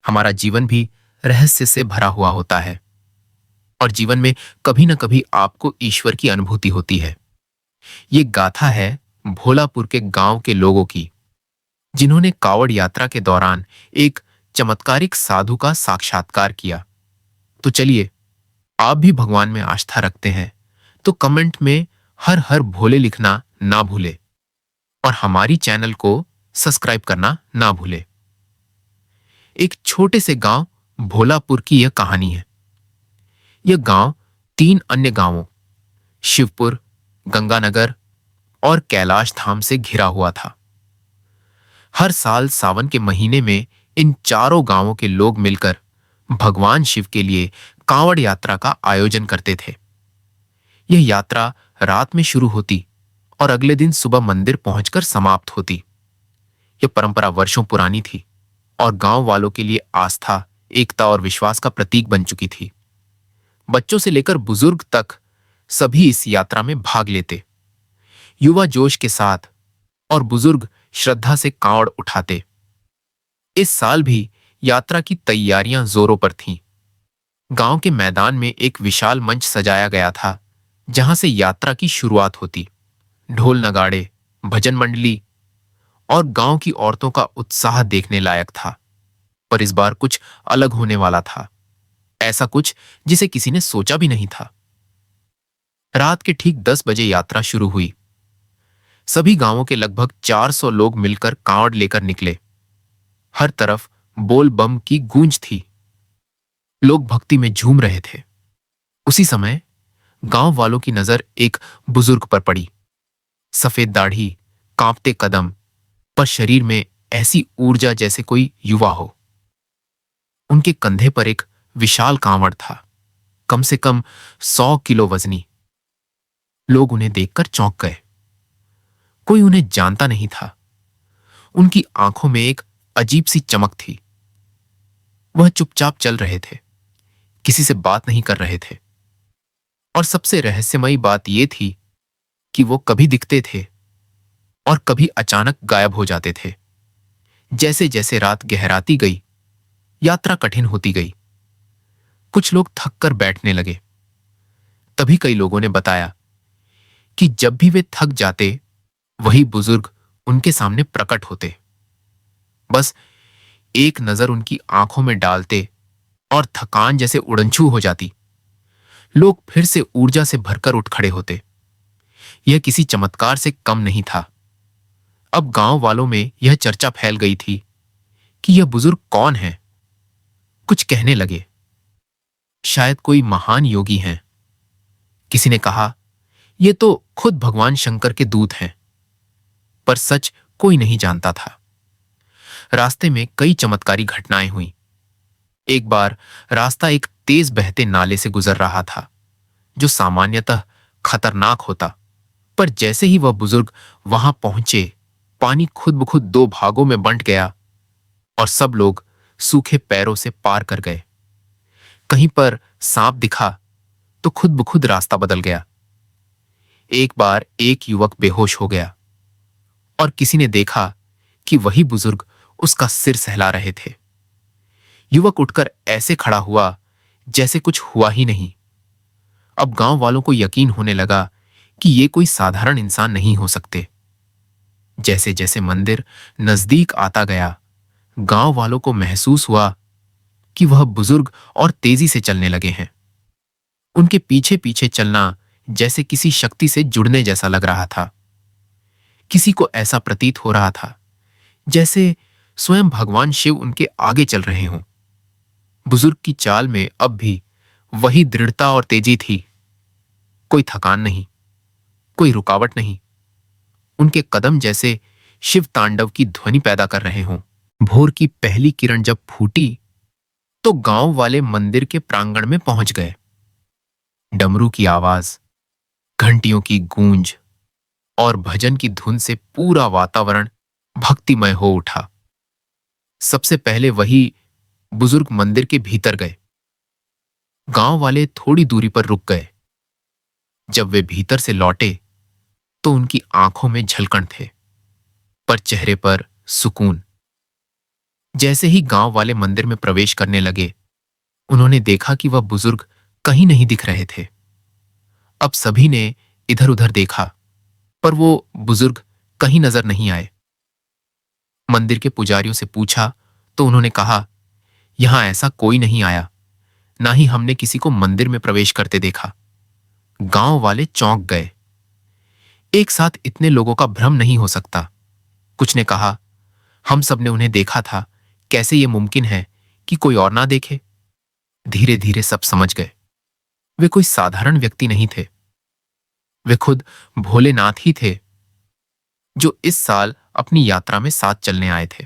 हमारा जीवन भी रहस्य से भरा हुआ होता है और जीवन में कभी न कभी आपको ईश्वर की अनुभूति होती है। ये गाथा है भोलापुर के गांव के लोगों की, जिन्होंने कावड़ यात्रा के दौरान एक चमत्कारिक साधु का साक्षात्कार किया। तो चलिए, आप भी भगवान में आस्था रखते हैं तो कमेंट में हर हर भोले लिखना ना भूले और हमारी चैनल को सब्सक्राइब करना ना भूले। एक छोटे से गांव भोलापुर की यह कहानी है। यह गांव 3 अन्य गांवों शिवपुर, गंगानगर और कैलाश धाम से घिरा हुआ था। हर साल सावन के महीने में इन चारों गांवों के लोग मिलकर भगवान शिव के लिए कांवड़ यात्रा का आयोजन करते थे। यह यात्रा रात में शुरू होती और अगले दिन सुबह मंदिर पहुंचकर समाप्त होती। यह परंपरा वर्षों पुरानी थी और गांव वालों के लिए आस्था, एकता और विश्वास का प्रतीक बन चुकी थी। बच्चों से लेकर बुजुर्ग तक सभी इस यात्रा में भाग लेते। युवा जोश के साथ और बुजुर्ग श्रद्धा से कांवड़ उठाते। इस साल भी यात्रा की तैयारियां जोरों पर थीं। गांव के मैदान में एक विशाल मंच सजाया गया था, जहां से यात्रा की शुरुआत होती। ढोल नगाड़े, भजन मंडली और गांव की औरतों का उत्साह देखने लायक था। पर इस बार कुछ अलग होने वाला था, ऐसा कुछ जिसे किसी ने सोचा भी नहीं था। रात के ठीक 10 बजे यात्रा शुरू हुई। सभी गांवों के लगभग 400 लोग मिलकर कांवड़ लेकर निकले। हर तरफ बोल बम की गूंज थी। लोग भक्ति में झूम रहे थे। उसी समय गांव वालों की नजर एक बुजुर्ग पर पड़ी। सफेद दाढ़ी, कांपते कदम, पर शरीर में ऐसी ऊर्जा जैसे कोई युवा हो। उनके कंधे पर एक विशाल कांवड़ था, कम से कम 100 किलो वजनी। लोग उन्हें देखकर चौंक गए। कोई उन्हें जानता नहीं था। उनकी आंखों में एक अजीब सी चमक थी। वह चुपचाप चल रहे थे, किसी से बात नहीं कर रहे थे। और सबसे रहस्यमयी बात यह थी कि वो कभी दिखते थे और कभी अचानक गायब हो जाते थे। जैसे जैसे रात गहराती गई, यात्रा कठिन होती गई। कुछ लोग थक कर बैठने लगे। तभी कई लोगों ने बताया कि जब भी वे थक जाते, वही बुजुर्ग उनके सामने प्रकट होते। बस एक नजर उनकी आंखों में डालते और थकान जैसे उड़नछू हो जाती। लोग फिर से ऊर्जा से भरकर उठ खड़े होते। यह किसी चमत्कार से कम नहीं था। अब गांव वालों में यह चर्चा फैल गई थी कि यह बुजुर्ग कौन है। कुछ कहने लगे, शायद कोई महान योगी हैं। किसी ने कहा, यह तो खुद भगवान शंकर के दूत हैं। पर सच कोई नहीं जानता था। रास्ते में कई चमत्कारी घटनाएं हुई। एक बार रास्ता एक तेज बहते नाले से गुजर रहा था, जो सामान्यतः खतरनाक होता। पर जैसे ही वह बुजुर्ग वहां पहुंचे, पानी खुद ब खुद 2 भागों में बंट गया और सब लोग सूखे पैरों से पार कर गए। कहीं पर सांप दिखा तो खुद ब खुद रास्ता बदल गया। एक बार एक युवक बेहोश हो गया और किसी ने देखा कि वही बुजुर्ग उसका सिर सहला रहे थे। युवक उठकर ऐसे खड़ा हुआ जैसे कुछ हुआ ही नहीं। अब गांव वालों को यकीन होने लगा कि ये कोई साधारण इंसान नहीं हो सकते। जैसे जैसे मंदिर नजदीक आता गया, गांव वालों को महसूस हुआ कि वह बुजुर्ग और तेजी से चलने लगे हैं। उनके पीछे पीछे चलना जैसे किसी शक्ति से जुड़ने जैसा लग रहा था। किसी को ऐसा प्रतीत हो रहा था जैसे स्वयं भगवान शिव उनके आगे चल रहे हों। बुजुर्ग की चाल में अब भी वही दृढ़ता और तेजी थी। कोई थकान नहीं, कोई रुकावट नहीं। उनके कदम जैसे शिव तांडव की ध्वनि पैदा कर रहे हों। भोर की पहली किरण जब फूटी, तो गांव वाले मंदिर के प्रांगण में पहुंच गए। डमरू की आवाज, घंटियों की गूंज और भजन की धुन से पूरा वातावरण भक्तिमय हो उठा। सबसे पहले वही बुजुर्ग मंदिर के भीतर गए। गांव वाले थोड़ी दूरी पर रुक गए। जब वे भीतर से लौटे, तो उनकी आंखों में झलकण थे, पर चेहरे पर सुकून। जैसे ही गांव वाले मंदिर में प्रवेश करने लगे, उन्होंने देखा कि वह बुजुर्ग कहीं नहीं दिख रहे थे। अब सभी ने इधर उधर देखा, पर वो बुजुर्ग कहीं नजर नहीं आए। मंदिर के पुजारियों से पूछा तो उन्होंने कहा, यहां ऐसा कोई नहीं आया, ना ही हमने किसी को मंदिर में प्रवेश करते देखा। गांव वाले चौंक गए। एक साथ इतने लोगों का भ्रम नहीं हो सकता। कुछ ने कहा, हम सब ने उन्हें देखा था, कैसे ये मुमकिन है कि कोई और ना देखे। धीरे धीरे सब समझ गए, वे कोई साधारण व्यक्ति नहीं थे, वे खुद भोलेनाथ ही थे, जो इस साल अपनी यात्रा में साथ चलने आए थे।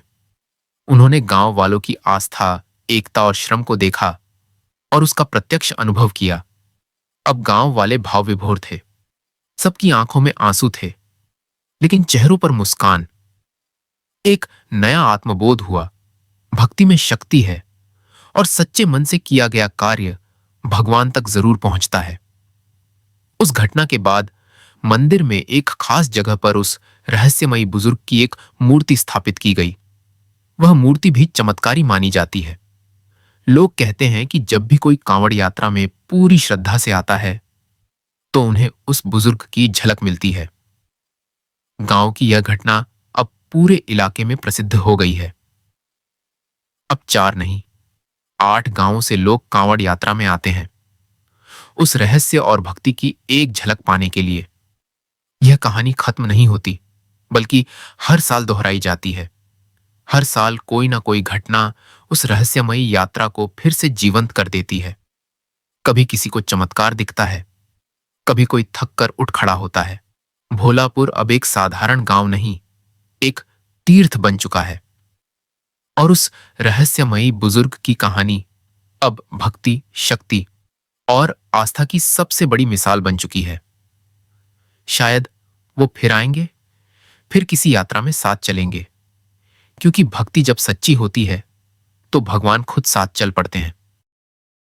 उन्होंने गांव वालों की आस्था, एकता और श्रम को देखा और उसका प्रत्यक्ष अनुभव किया। अब गांव वाले भाव विभोर थे, सबकी आंखों में आंसू थे, लेकिन चेहरों पर मुस्कान। एक नया आत्मबोध हुआ, भक्ति में शक्ति है और सच्चे मन से किया गया कार्य भगवान तक जरूर पहुंचता है। उस घटना के बाद मंदिर में एक खास जगह पर उस रहस्यमयी बुजुर्ग की एक मूर्ति स्थापित की गई। वह मूर्ति भी चमत्कारी मानी जाती है। लोग कहते हैं कि जब भी कोई कांवड़ यात्रा में पूरी श्रद्धा से आता है, तो उन्हें उस बुजुर्ग की झलक मिलती है। गांव की यह घटना अब पूरे इलाके में प्रसिद्ध हो गई है। अब 4 नहीं, 8 गांवों से लोग कांवड़ यात्रा में आते हैं, उस रहस्य और भक्ति की एक झलक पाने के लिए। यह कहानी खत्म नहीं होती, बल्कि हर साल दोहराई जाती है। हर साल कोई ना कोई घटना उस रहस्यमयी यात्रा को फिर से जीवंत कर देती है। कभी किसी को चमत्कार दिखता है, कभी कोई थक कर उठ खड़ा होता है। भोलापुर अब एक साधारण गांव नहीं, एक तीर्थ बन चुका है। और उस रहस्यमयी बुजुर्ग की कहानी अब भक्ति, शक्ति और आस्था की सबसे बड़ी मिसाल बन चुकी है। शायद वो फिर आएंगे, फिर किसी यात्रा में साथ चलेंगे, क्योंकि भक्ति जब सच्ची होती है तो भगवान खुद साथ चल पड़ते हैं।